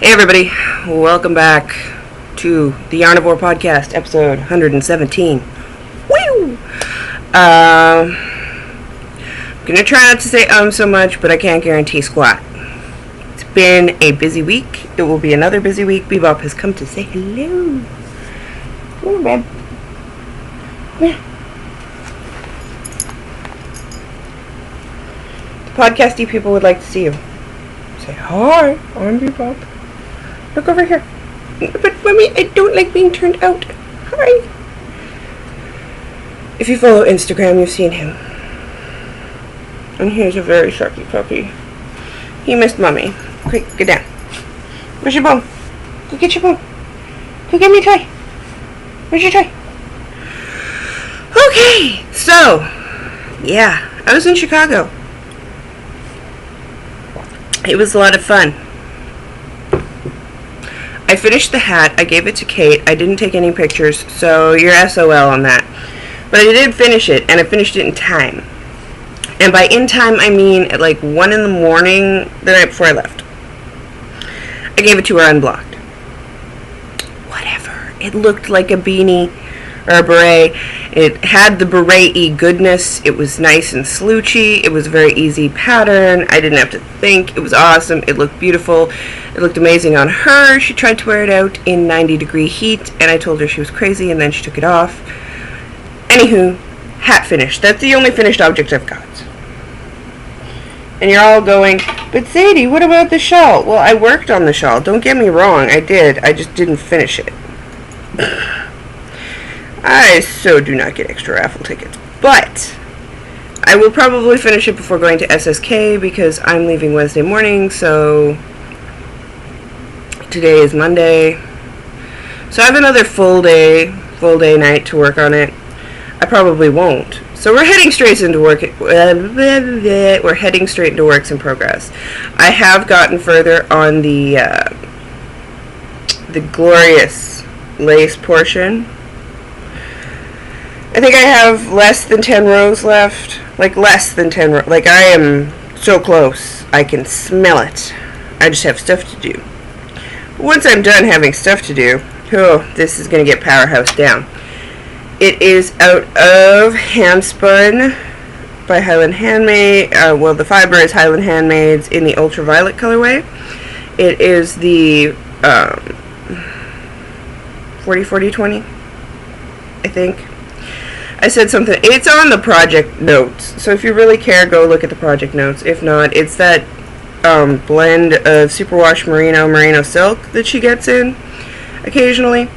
Hey everybody, welcome back to the Yarnivore Podcast, episode 117. Woo! I'm gonna try not to say so much, but I can't guarantee squat. It's been a busy week. It will be another busy week. Bebop has come to say hello. Come on, babe. Come here. The podcasty people would like to see you. Say hi, I'm Bebop. Look over here. But mommy, I don't like being turned out. Hi. If you follow Instagram, you've seen him. And here's a very sharpy puppy. He missed mommy. Quick, get down. Where's your bone? Go get your bone. Go get me a toy. Where's your toy? Okay, so, yeah, I was in Chicago. It was a lot of fun. I finished the hat. I gave it to Kate. I didn't take any pictures, so you're SOL on that. But I did finish it, and I finished it in time. And by in time, I mean at like 1 in the morning the night before I left. I gave it to her unblocked. Whatever. It looked like a beanie or a beret. It had the beret-y goodness. It was nice and sloochy. It was a very easy pattern. I didn't have to think. It was awesome. It looked beautiful. It looked amazing on her. She tried to wear it out in 90-degree heat, and I told her she was crazy, and then she took it off. Anywho, hat finished. That's the only finished object I've got. And you're all going, but Sadie, what about the shawl? Well, I worked on the shawl. Don't get me wrong. I did. I just didn't finish it. I so do not get extra raffle tickets. But I will probably finish it before going to SSK because I'm leaving Wednesday morning, so today is Monday. So I have another full day night to work on it. I probably won't. So we're heading straight into work. We're heading straight into works in progress. I have gotten further on the glorious lace portion. I think I have less than 10 rows left. Like less than 10 rows. Like I am so close. I can smell it. I just have stuff to do. But once I'm done having stuff to do, oh, this is going to get powerhouse down. It is out of Handspun by Highland Handmade. Well, the fiber is Highland Handmade's in the ultraviolet colorway. It is the 40-40-20, I think. I said something. It's on the project notes. So if you really care, go look at the project notes. If not, it's that blend of superwash merino silk that she gets in occasionally.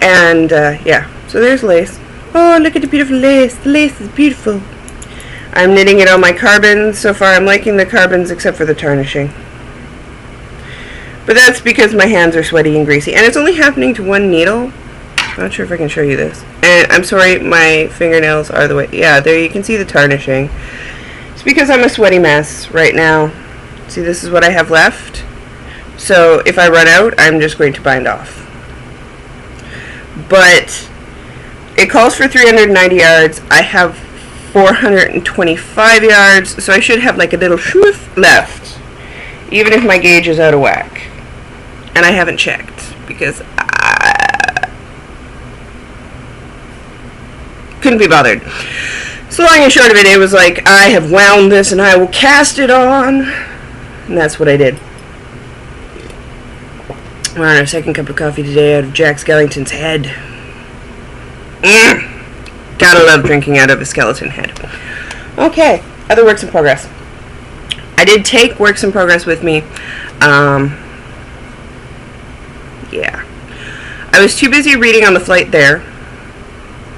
And yeah, so there's lace. Oh, look at the beautiful lace. The lace is beautiful. I'm knitting it on my carbons. So far I'm liking the carbons except for the tarnishing. But that's because my hands are sweaty and greasy. And it's only happening to one needle. I'm not sure if I can show you this. And I'm sorry, my fingernails are the way. Yeah, there you can see the tarnishing. It's because I'm a sweaty mess right now. See, this is what I have left. So if I run out, I'm just going to bind off. But it calls for 390 yards. I have 425 yards, so I should have like a little shoof left, even if my gauge is out of whack. And I haven't checked because couldn't be bothered. So long and short of it, it was like, I have wound this and I will cast it on. And that's what I did. We're on our second cup of coffee today out of Jack Skellington's head. Gotta love drinking out of a skeleton head. Okay, other works in progress. I did take works in progress with me. Yeah. I was too busy reading on the flight there.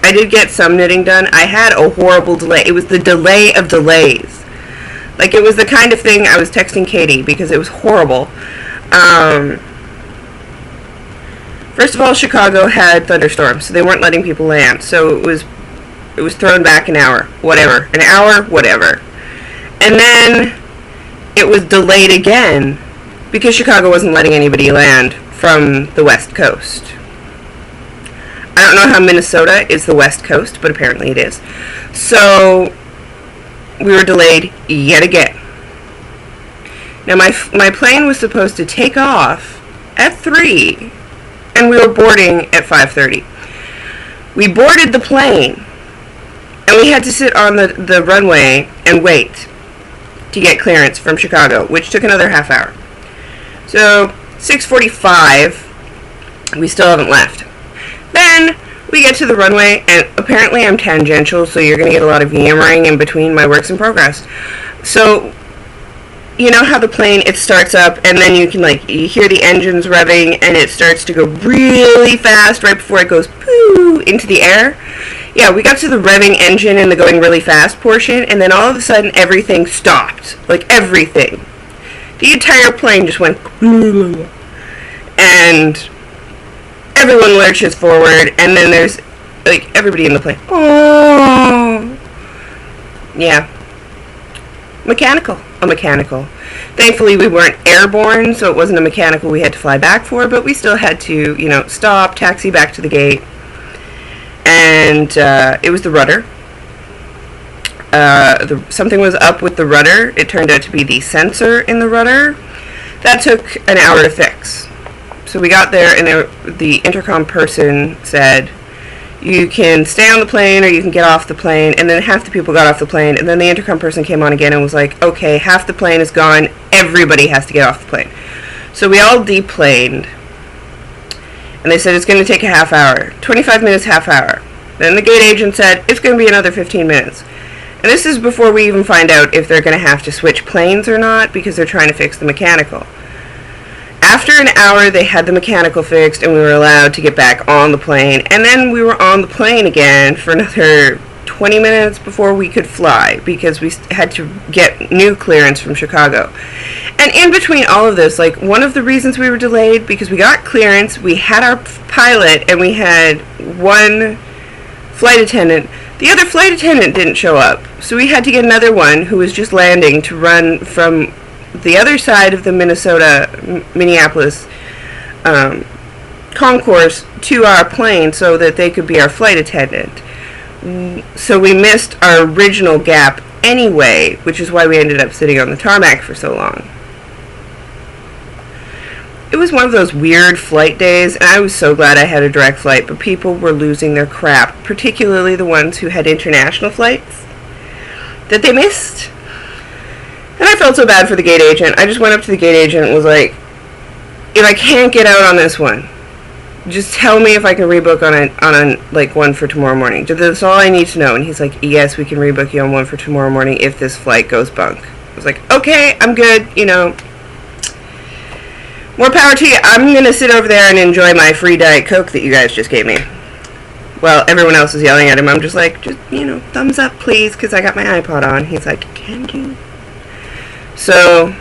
I did get some knitting done. I had a horrible delay. It was the delay of delays. Like, it was the kind of thing I was texting Katie because it was horrible. First of all, Chicago had thunderstorms, so they weren't letting people land. So it was thrown back an hour. Whatever. An hour? Whatever. And then it was delayed again because Chicago wasn't letting anybody land from the West Coast. I don't know how Minnesota is the West Coast, but apparently it is. So we were delayed yet again. Now my plane was supposed to take off at 3, and we were boarding at 5:30. We boarded the plane, and we had to sit on the runway and wait to get clearance from Chicago, which took another half hour. So, 6:45, we still haven't left. Then, we get to the runway, and apparently I'm tangential, so you're going to get a lot of yammering in between my works in progress. So, you know how the plane, it starts up, and then you can, you hear the engines revving, and it starts to go really fast right before it goes poo into the air? Yeah, we got to the revving engine and the going really fast portion, and then all of a sudden everything stopped. Like, everything. The entire plane just went and everyone lurches forward, and then there's, everybody in the plane. Oh! Yeah. A mechanical. Thankfully, we weren't airborne, so it wasn't a mechanical we had to fly back for, but we still had to, stop, taxi back to the gate. And it was the rudder. Something was up with the rudder. It turned out to be the sensor in the rudder. That took an hour to fix. So we got there, and the intercom person said, you can stay on the plane or you can get off the plane. And then half the people got off the plane, and then the intercom person came on again and was like, okay, half the plane is gone. Everybody has to get off the plane. So we all deplaned. And they said it's going to take a half hour. 25 minutes, half hour. Then the gate agent said it's going to be another 15 minutes. And this is before we even find out if they're going to have to switch planes or not, because they're trying to fix the mechanical. After an hour, they had the mechanical fixed, and we were allowed to get back on the plane. And then we were on the plane again for another 20 minutes before we could fly, because we had to get new clearance from Chicago. And in between all of this, one of the reasons we were delayed, because we got clearance, we had our pilot, and we had one flight attendant. The other flight attendant didn't show up, so we had to get another one who was just landing to run from the other side of the Minneapolis concourse to our plane so that they could be our flight attendant. So we missed our original gap anyway, which is why we ended up sitting on the tarmac for so long. It was one of those weird flight days, and I was so glad I had a direct flight, but people were losing their crap, particularly the ones who had international flights that they missed. And I felt so bad for the gate agent. I just went up to the gate agent and was like, if I can't get out on this one, just tell me if I can rebook on one for tomorrow morning. That's all I need to know. And he's like, yes, we can rebook you on one for tomorrow morning if this flight goes bunk. I was like, okay, I'm good, More power to you. I'm going to sit over there and enjoy my free Diet Coke that you guys just gave me. Well, everyone else is yelling at him. I'm just like, thumbs up, please, because I got my iPod on. He's like, can you? So,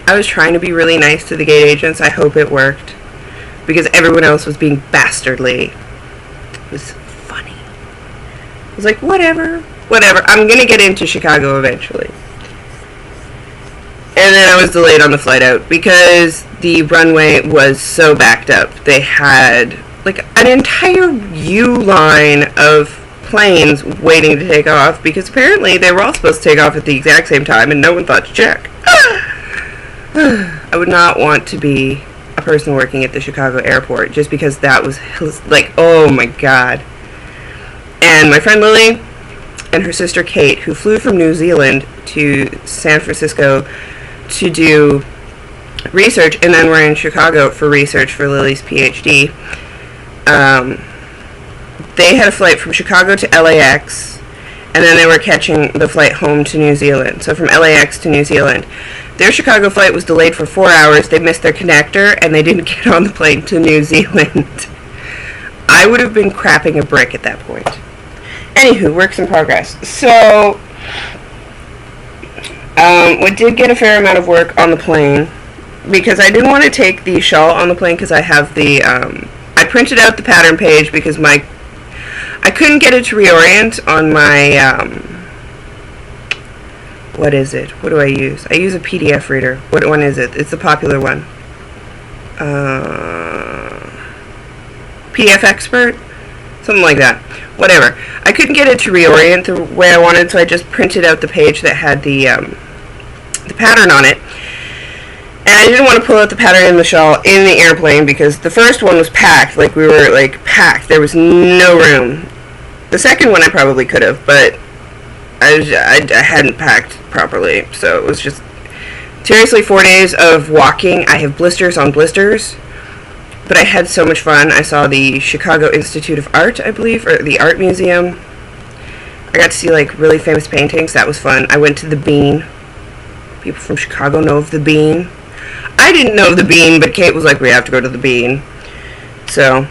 I was trying to be really nice to the gate agents. I hope it worked, because everyone else was being bastardly. It was funny. I was like, whatever. I'm going to get into Chicago eventually. And then I was delayed on the flight out because the runway was so backed up. They had an entire U-line of planes waiting to take off, because apparently they were all supposed to take off at the exact same time and no one thought to check. I would not want to be a person working at the Chicago airport, just because that was oh my god. And my friend Lily and her sister Kate, who flew from New Zealand to San Francisco to do research, and then we're in Chicago for research for Lily's PhD. They had a flight from Chicago to LAX, and then they were catching the flight home to New Zealand. So from LAX to New Zealand. Their Chicago flight was delayed for 4 hours. They missed their connector, and they didn't get on the plane to New Zealand. I would have been crapping a brick at that point. Anywho, works in progress. So, we did get a fair amount of work on the plane, because I didn't want to take the shawl on the plane, because I have the, I printed out the pattern page because I couldn't get it to reorient on my, what is it? What do I use? I use a PDF reader. What one is it? It's the popular one. PDF Expert? Something like that. Whatever. I couldn't get it to reorient the way I wanted, so I just printed out the page that had the pattern on it. And I didn't want to pull out the pattern and the shawl in the airplane because the first one was packed. Like, we were, like, packed. There was no room. The second one I probably could have, but I hadn't packed properly. So it was just, seriously, 4 days of walking. I have blisters on blisters. But I had so much fun. I saw the Chicago Institute of Art, I believe, or the Art Museum. I got to see, like, really famous paintings. That was fun. I went to the Bean. People from Chicago know of the Bean. I didn't know of the Bean, but Kate was like, we have to go to the Bean. So,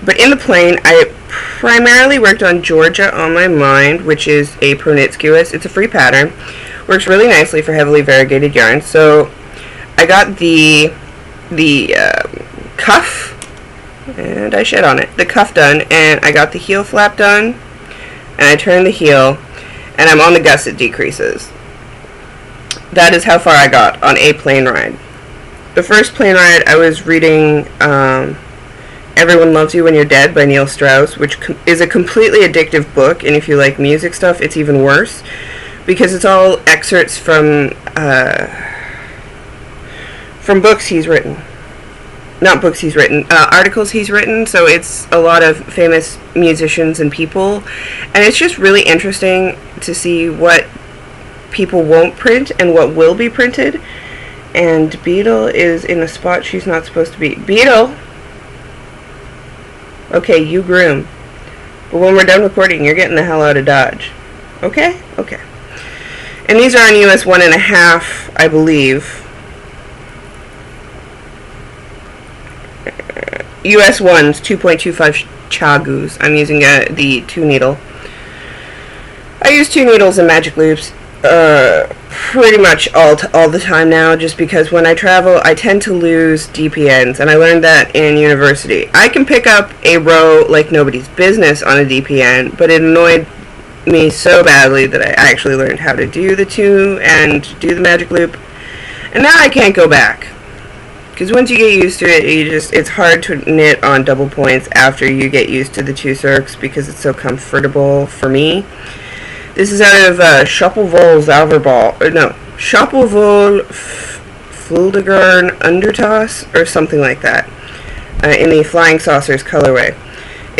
but in the plane, I primarily worked on Georgia on My Mind, which is a promiscuous. It's a free pattern. Works really nicely for heavily variegated yarn. So, I got the cuff, and I shed on it. The cuff done, and I got the heel flap done, and I turned the heel, and I'm on the gusset decreases. That is how far I got on a plane ride. The first plane ride, I was reading Everyone Loves You When You're Dead by Neil Strauss, which is a completely addictive book, and if you like music stuff, it's even worse, because it's all excerpts from books he's written. Not books he's written, articles he's written, so it's a lot of famous musicians and people, and it's just really interesting to see what people won't print and what will be printed. And Beetle is in a spot she's not supposed to be. Beetle! Okay, you groom. But when we're done recording, you're getting the hell out of Dodge. Okay? Okay. And these are on US 1.5, I believe. US 1's 2.25 chagus. I'm using the 2 needle. I use 2 needles and magic loops pretty much all the time now, just because when I travel I tend to lose DPNs, and I learned that in university. I can pick up a row like nobody's business on a DPN, but it annoyed me so badly that I actually learned how to do the 2 and do the magic loop, and now I can't go back. Because once you get used to it, it's hard to knit on double points after you get used to the 2 circs, because it's so comfortable for me. This is out of Schoppelwohl Zauberball, or no, Schoppelwohl Fuldegarn Undertoss, or something like that, in the Flying Saucers colorway.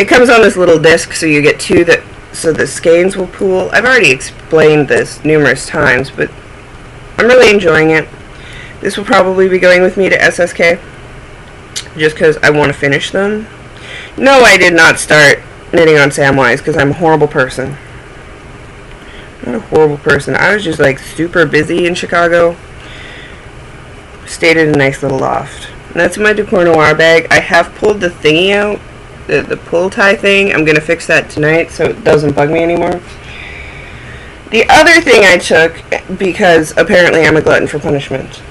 It comes on this little disc, so you get 2 so the skeins will pool. I've already explained this numerous times, but I'm really enjoying it. This will probably be going with me to SSK, just because I want to finish them. No, I did not start knitting on Samwise, because I'm a horrible person. Not a horrible person. I was just, like, super busy in Chicago. Stayed in a nice little loft. And that's my Decor Noir bag. I have pulled the thingy out, the pull tie thing. I'm going to fix that tonight so it doesn't bug me anymore. The other thing I took, because apparently I'm a glutton for punishment.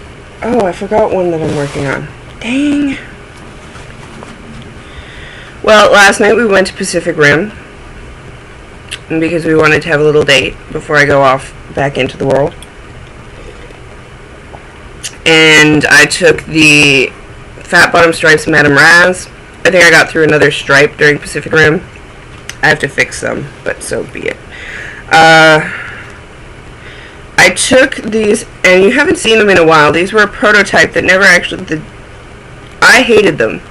Oh, I forgot one that I'm working on. Dang. Well, last night we went to Pacific Rim, because we wanted to have a little date before I go off back into the world. And I took the Fat Bottom Stripes Madame Raz. I think I got through another stripe during Pacific Rim. I have to fix some, but so be it. I took these, and you haven't seen them in a while. These were a prototype that never actually... I hated them.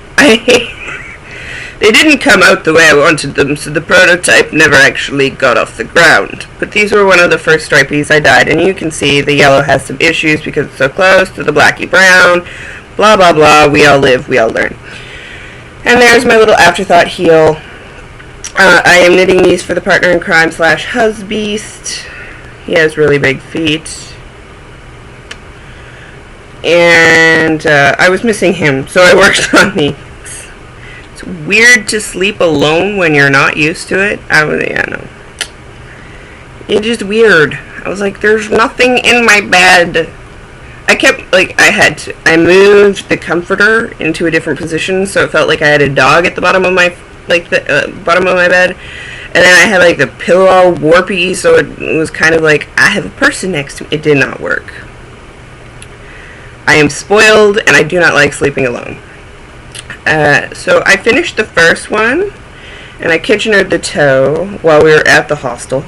They didn't come out the way I wanted them, so the prototype never actually got off the ground. But these were one of the first stripies I dyed, and you can see the yellow has some issues because it's so close to the blacky brown. Blah, blah, blah. We all live, we all learn. And there's my little afterthought heel. I am knitting these for the partner in crime / husbeast. He has really big feet. And I was missing him, so I worked on these. It's weird to sleep alone when you're not used to it. No. It's just weird. I was like, there's nothing in my bed. I moved the comforter into a different position, so it felt like I had a dog at the bottom of my, bottom of my bed. And then I had, like, the pillow all warpy, so it was kind of like, I have a person next to me. It did not work. I am spoiled, and I do not like sleeping alone. So I finished the first one, and I kitchenered the toe while we were at the hostel.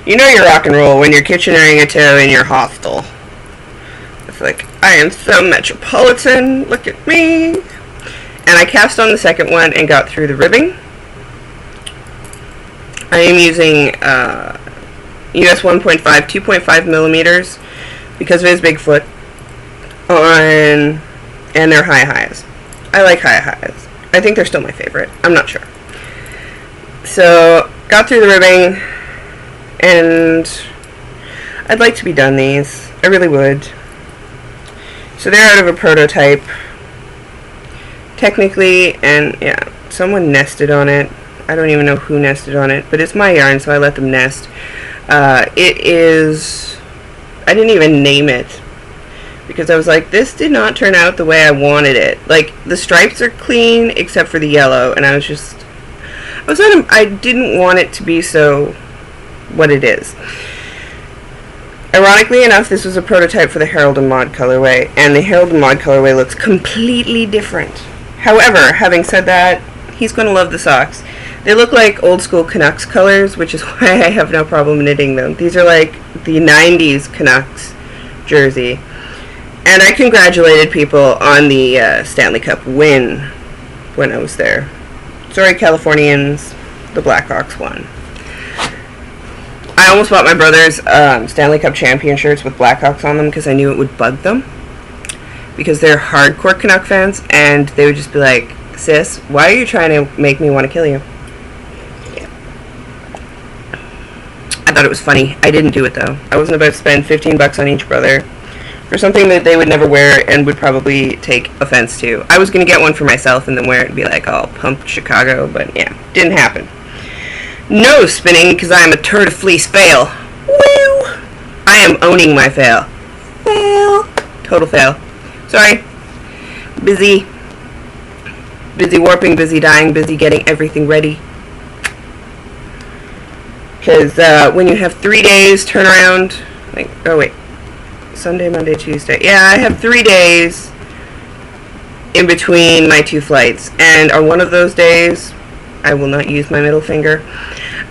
You know you're rock and roll when you're kitchenering a toe in your hostel. It's like, I am so metropolitan. Look at me. And I cast on the second one and got through the ribbing. I am using US 1.5, 2.5 millimeters because of his big foot on, and they're high highs. I like high highs. I think they're still my favorite. I'm not sure. So, got through the ribbing, and I'd like to be done these. I really would. So they're out of a prototype, technically, and yeah, someone nested on it. I don't even know who nested on it, but it's my yarn, so I let them nest. It is, I didn't even name it, because I was like, this did not turn out the way I wanted it. Like, the stripes are clean, except for the yellow, and I I didn't want it to be so what it is. Ironically enough, this was a prototype for the Herald and Maude colorway, and the Herald and Maude colorway looks completely different. However, having said that, he's going to love the socks. They look like old school Canucks colors, which is why I have no problem knitting them. These are like the 90s Canucks jersey. And I congratulated people on the Stanley Cup win when I was there. Sorry, Californians, the Blackhawks won. I almost bought my brother's Stanley Cup champion shirts with Blackhawks on them because I knew it would bug them. Because they're hardcore Canuck fans, and they would just be like, sis, why are you trying to make me want to kill you? I thought it was funny. I didn't do it, though. I wasn't about to spend $15 on each brother for something that they would never wear and would probably take offense to. I was going to get one for myself and then wear it and be like, oh, pump Chicago, but yeah, didn't happen. No spinning, because I am a turd of fleece fail. Woo! I am owning my fail. Fail. Total fail. Sorry. Busy warping, busy dyeing, busy getting everything ready. Because when you have 3 days turnaround, like, oh wait, Sunday, Monday, Tuesday. Yeah, I have 3 days in between my two flights. And on one of those days, I will not use my middle finger.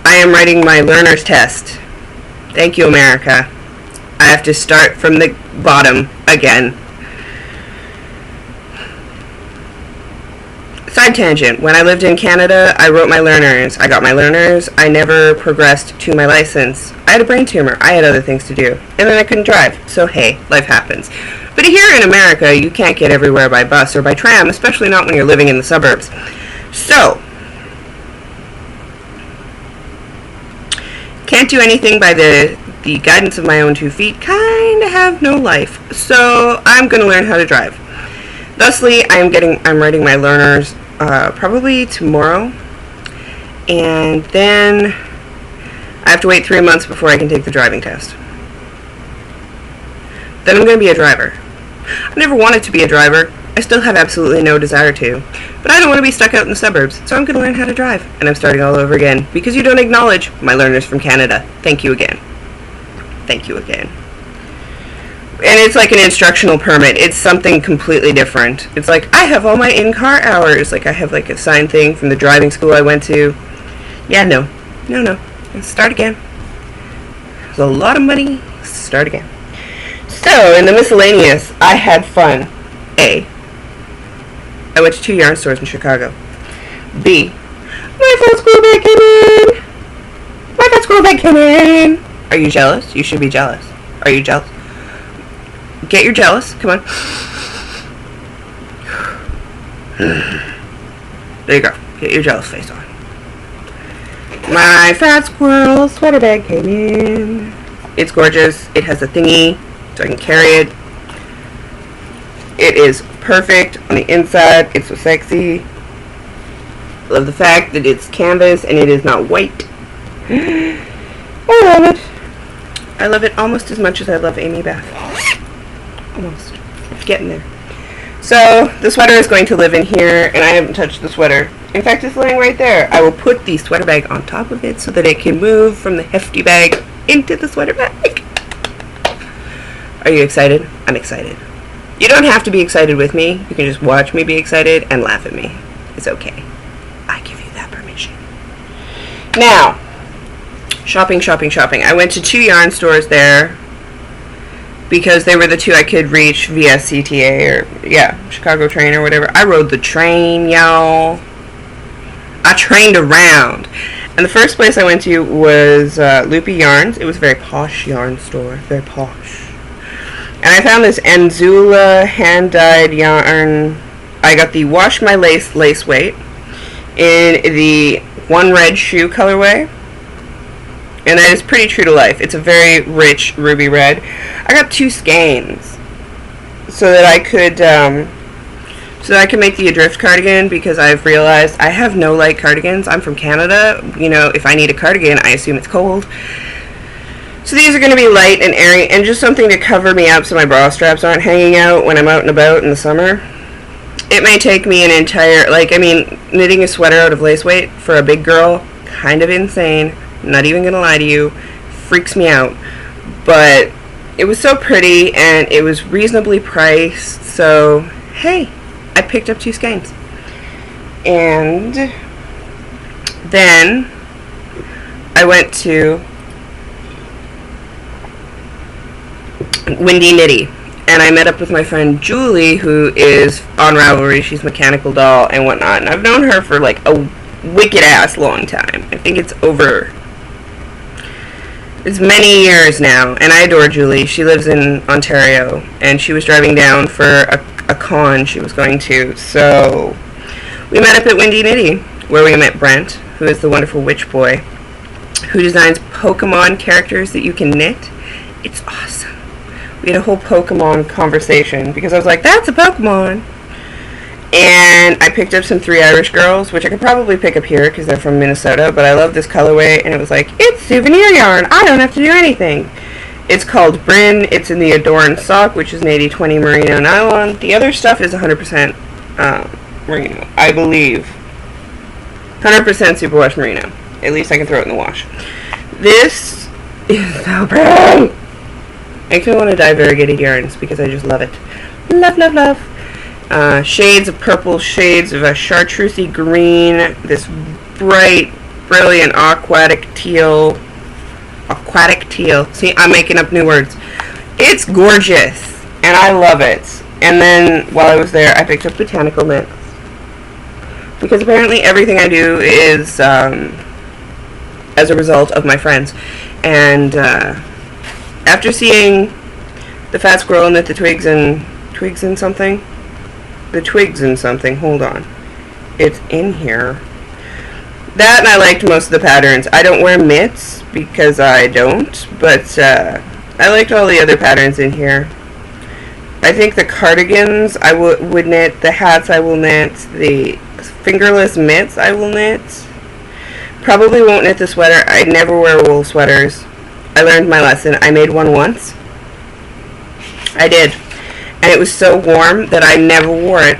I am writing my learner's test. Thank you, America. I have to start from the bottom again. Side tangent. When I lived in Canada, I wrote my learners. I got my learners. I never progressed to my license. I had a brain tumor. I had other things to do. And then I couldn't drive. So hey, life happens. But here in America, you can't get everywhere by bus or by tram, especially not when you're living in the suburbs. So, can't do anything by the guidance of my own 2 feet. Kinda have no life. So, I'm gonna learn how to drive. Thusly, I'm writing my learners probably tomorrow, and then I have to wait 3 months before I can take the driving test. Then I'm going to be a driver. I never wanted to be a driver. I still have absolutely no desire to, but I don't want to be stuck out in the suburbs, so I'm going to learn how to drive, and I'm starting all over again, because you don't acknowledge my learners from Canada. Thank you again. Thank you again. And it's like an instructional permit. It's something completely different. It's like, I have all my in-car hours. Like, I have, like, a signed thing from the driving school I went to. Yeah, no. Start again. There's a lot of money. Start again. So, in the miscellaneous, I had fun. A, I went to 2 yarn stores in Chicago. B, my fat squirrel bag came in. My fat squirrel bag came in. Are you jealous? You should be jealous. Are you jealous? Get your jealous. Come on. There you go. Get your jealous face on. My fat squirrel sweater bag came in. It's gorgeous. It has a thingy so I can carry it. It is perfect on the inside. It's so sexy. I love the fact that it's canvas and it is not white. I love it. I love it almost as much as I love Amy Beth. Almost. Getting there. So, the sweater is going to live in here, and I haven't touched the sweater. In fact, it's laying right there. I will put the sweater bag on top of it so that it can move from the hefty bag into the sweater bag. Are you excited? I'm excited. You don't have to be excited with me. You can just watch me be excited and laugh at me. It's okay. I give you that permission. Now, shopping. I went to 2 yarn stores there. because they were the two I could reach via CTA or, yeah, Chicago train or whatever. I rode the train, y'all. I trained around. And the first place I went to was Loopy Yarns. It was a very posh yarn store. Very posh. And I found this Anzula hand-dyed yarn. I got the Wash My Lace lace weight in the One Red Shoe colorway. And that is pretty true to life. It's a very rich ruby red. I got 2 skeins so that I could make the Adrift cardigan, because I've realized I have no light cardigans. I'm from Canada. You know, if I need a cardigan, I assume it's cold. So these are going to be light and airy and just something to cover me up so my bra straps aren't hanging out when I'm out and about in the summer. It may take me an entire, knitting a sweater out of lace weight for a big girl, kind of insane. Not even gonna lie to you, freaks me out. But it was so pretty and it was reasonably priced, so hey, I picked up 2 skeins. And then I went to Windy Nitty, and I met up with my friend Julie, who is on Ravelry. She's Mechanical Doll and whatnot, and I've known her for like a wicked ass long time. I think it's many years now, and I adore Julie. She lives in Ontario, and she was driving down for a con she was going to, so we met up at Windy Nitty, where we met Brent, who is the wonderful witch boy, who designs Pokemon characters that you can knit. It's awesome. We had a whole Pokemon conversation, because I was like, that's a Pokemon! And I picked up some 3 Irish Girls, which I could probably pick up here because they're from Minnesota, but I love this colorway, and it was like, it's souvenir yarn! I don't have to do anything! It's called Bryn. It's in the Adorn sock, which is an 80/20 merino nylon. The other stuff is 100% merino, I believe. 100% superwash merino. At least I can throw it in the wash. This is so pretty! Makes me want to dye variegated yarns because I just love it. Love, love, love. Shades of purple, shades of a chartreusey green, this bright, brilliant aquatic teal. See, I'm making up new words. It's gorgeous, and I love it. And then, while I was there, I picked up botanical knits, because apparently everything I do is as a result of my friends. And after seeing the fat squirrel knit the twigs and something, hold on, it's in here. That, and I liked most of the patterns. I don't wear mitts because I don't, but I liked all the other patterns in here. I think the cardigans I would knit, the hats I will knit, the fingerless mitts I will knit. Probably won't knit the sweater. I never wear wool sweaters. I learned my lesson. I made one once. I did. And it was so warm that I never wore it.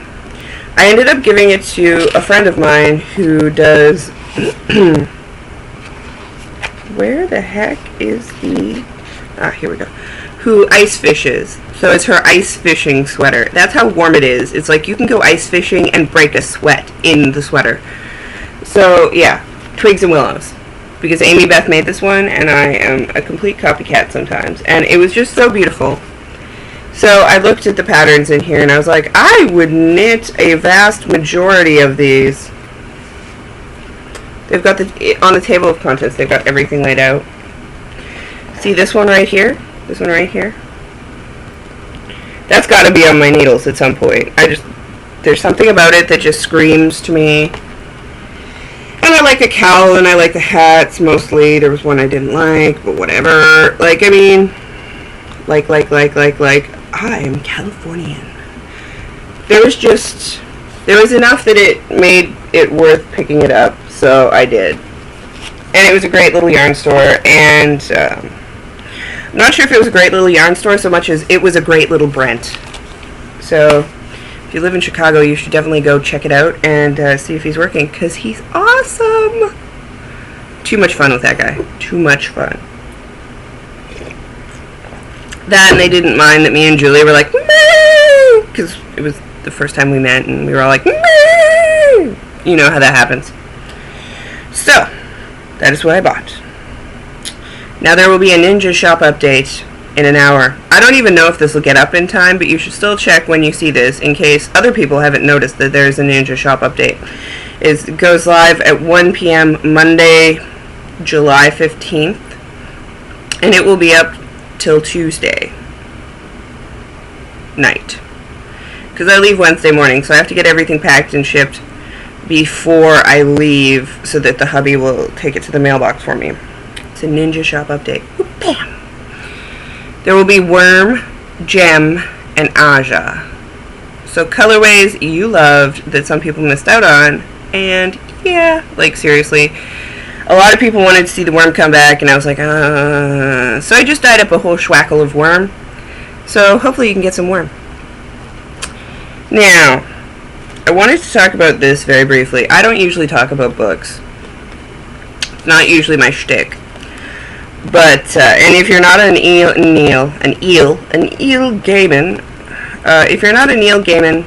I ended up giving it to a friend of mine who does... Where the heck is he? Here we go. Who ice fishes. So it's her ice fishing sweater. That's how warm it is. It's like you can go ice fishing and break a sweat in the sweater. So, yeah. Twigs and willows. Because Amy Beth made this one, and I am a complete copycat sometimes. And it was just so beautiful. So I looked at the patterns in here, and I was like, I would knit a vast majority of these. They've got on the table of contents, they've got everything laid out. See this one right here? This one right here? That's got to be on my needles at some point. There's something about it that just screams to me. And I like the cowl, and I like the hats, mostly. There was one I didn't like, but whatever. Like, I mean, like, I am Californian. There was enough that it made it worth picking it up, so I did. And it was a great little yarn store, and I'm not sure if it was a great little yarn store so much as it was a great little Brent. So, if you live in Chicago, you should definitely go check it out and see if he's working, because he's awesome! Too much fun with that guy. Too much fun. That, and they didn't mind that me and Julie were like, "Moo!" because it was the first time we met, and we were all like, "Moo!" You know how that happens. So, that is what I bought. Now there will be a Ninja Shop update in an hour. I don't even know if this will get up in time, but you should still check when you see this in case other people haven't noticed that there's a Ninja Shop update. It goes live at 1 p.m. Monday, July 15th, and it will be up till Tuesday night. Because I leave Wednesday morning, so I have to get everything packed and shipped before I leave so that the hubby will take it to the mailbox for me. It's a Ninja Shop update. Whoop, bam! There will be Worm, Gem, and Aja. So colorways you loved that some people missed out on. And yeah, like seriously. A lot of people wanted to see the Worm come back, and I was like, So I just dyed up a whole schwackle of Worm. So hopefully you can get some Worm. Now, I wanted to talk about this very briefly. I don't usually talk about books. It's not usually my shtick. But, and if you're not an Neil Gaiman, if you're not a Neil Gaiman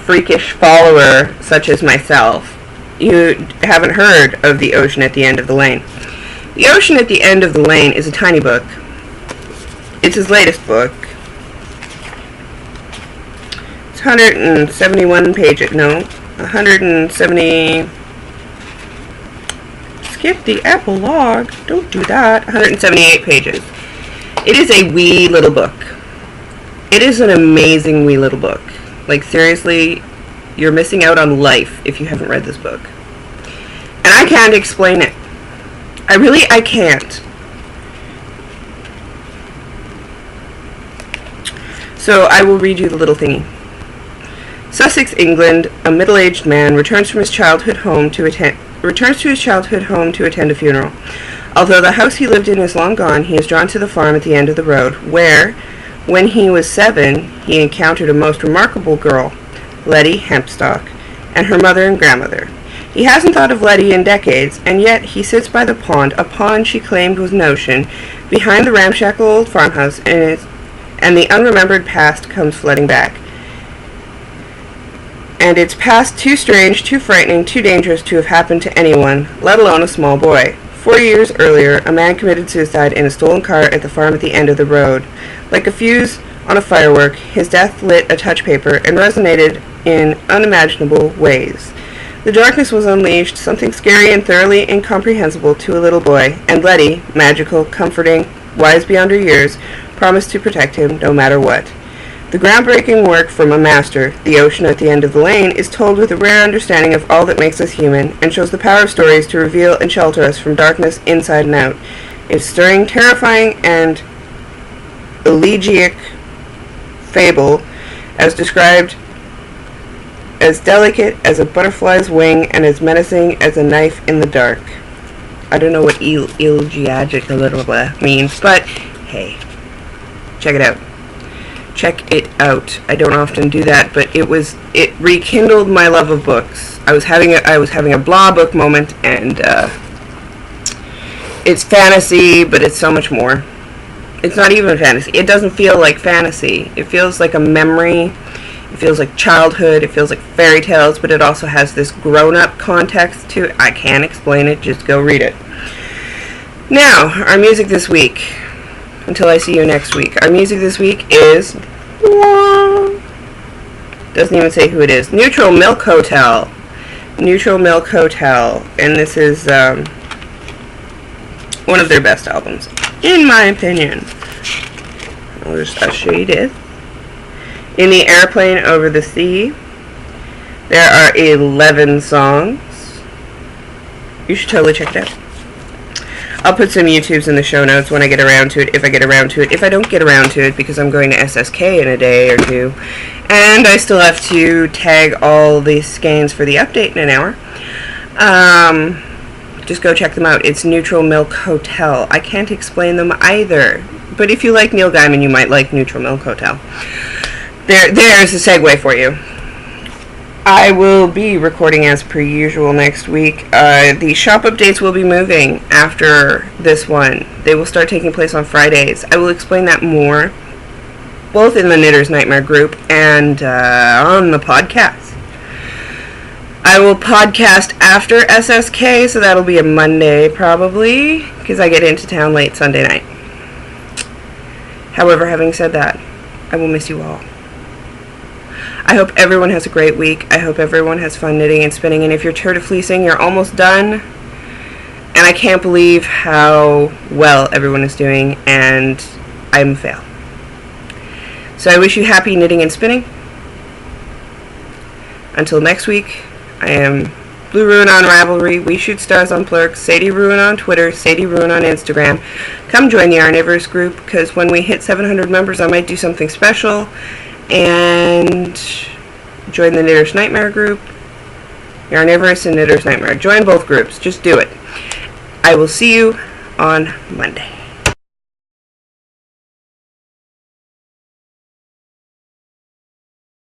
freakish follower such as myself, you haven't heard of The Ocean at the End of the Lane. The Ocean at the End of the Lane is a tiny book. It's his latest book. It's 171 pages. No, 170... Skip the epilogue. Don't do that. 178 pages. It is a wee little book. It is an amazing wee little book. Like, seriously, you're missing out on life if you haven't read this book. And I can't explain it. I can't. So I will read you the little thingy. Sussex, England, a middle-aged man returns to his childhood home to attend a funeral. Although the house he lived in is long gone, he is drawn to the farm at the end of the road, where, when he was 7, he encountered a most remarkable girl, Letty Hempstock, and her mother and grandmother. He hasn't thought of Letty in decades, and yet he sits by the pond, a pond she claimed was Notion, behind the ramshackle old farmhouse, and the unremembered past comes flooding back. And it's past too strange, too frightening, too dangerous to have happened to anyone, let alone a small boy. 4 years earlier, a man committed suicide in a stolen car at the farm at the end of the road. Like a fuse on a firework, his death lit a touch paper and resonated in unimaginable ways. The darkness was unleashed, something scary and thoroughly incomprehensible to a little boy, and Letty, magical, comforting, wise beyond her years, promised to protect him no matter what. The groundbreaking work from a master, The Ocean at the End of the Lane, is told with a rare understanding of all that makes us human, and shows the power of stories to reveal and shelter us from darkness inside and out. It's stirring, terrifying, and elegiac fable, as described as delicate as a butterfly's wing and as menacing as a knife in the dark. I don't know what elegiac means, but hey, check it out. Check it out. I don't often do that, but it rekindled my love of books. I was having a blah book moment, and it's fantasy, but it's so much more. It's not even fantasy. It doesn't feel like fantasy. It feels like a memory. It feels like childhood. It feels like fairy tales, but it also has this grown-up context to it. I can't explain it. Just go read it. Now, our music this week. Until I see you next week. Our music this week is... doesn't even say who it is. Neutral Milk Hotel. Neutral Milk Hotel. And this is one of their best albums, in my opinion. I'll show you this. In the Airplane Over the Sea, there are 11 songs. You should totally check it out. I'll put some YouTubes in the show notes when I get around to it, if I get around to it. If I don't get around to it, because I'm going to SSK in a day or two, and I still have to tag all the skeins for the update in an hour, just go check them out. It's Neutral Milk Hotel. I can't explain them either, but if you like Neil Gaiman, you might like Neutral Milk Hotel. There's a segue for you. I will be recording as per usual next week. The shop updates will be moving after this one. They will start taking place on Fridays. I will explain that more, both in the Knitter's Nightmare group and on the podcast. I will podcast after SSK, so that'll be a Monday probably, because I get into town late Sunday night. However, having said that, I will miss you all. I hope everyone has a great week. I hope everyone has fun knitting and spinning. And if you're tired of fleecing, you're almost done. And I can't believe how well everyone is doing, and I'm a fail. So I wish you happy knitting and spinning. Until next week, I am Blue Ruin on Ravelry, We Shoot Stars on Plurk, Sadie Ruin on Twitter, Sadie Ruin on Instagram. Come join the Yarniverse group, because when we hit 700 members, I might do something special. And join the Knitter's Nightmare group, Yarniverse and Knitter's Nightmare. Join both groups. Just do it. I will see you on Monday.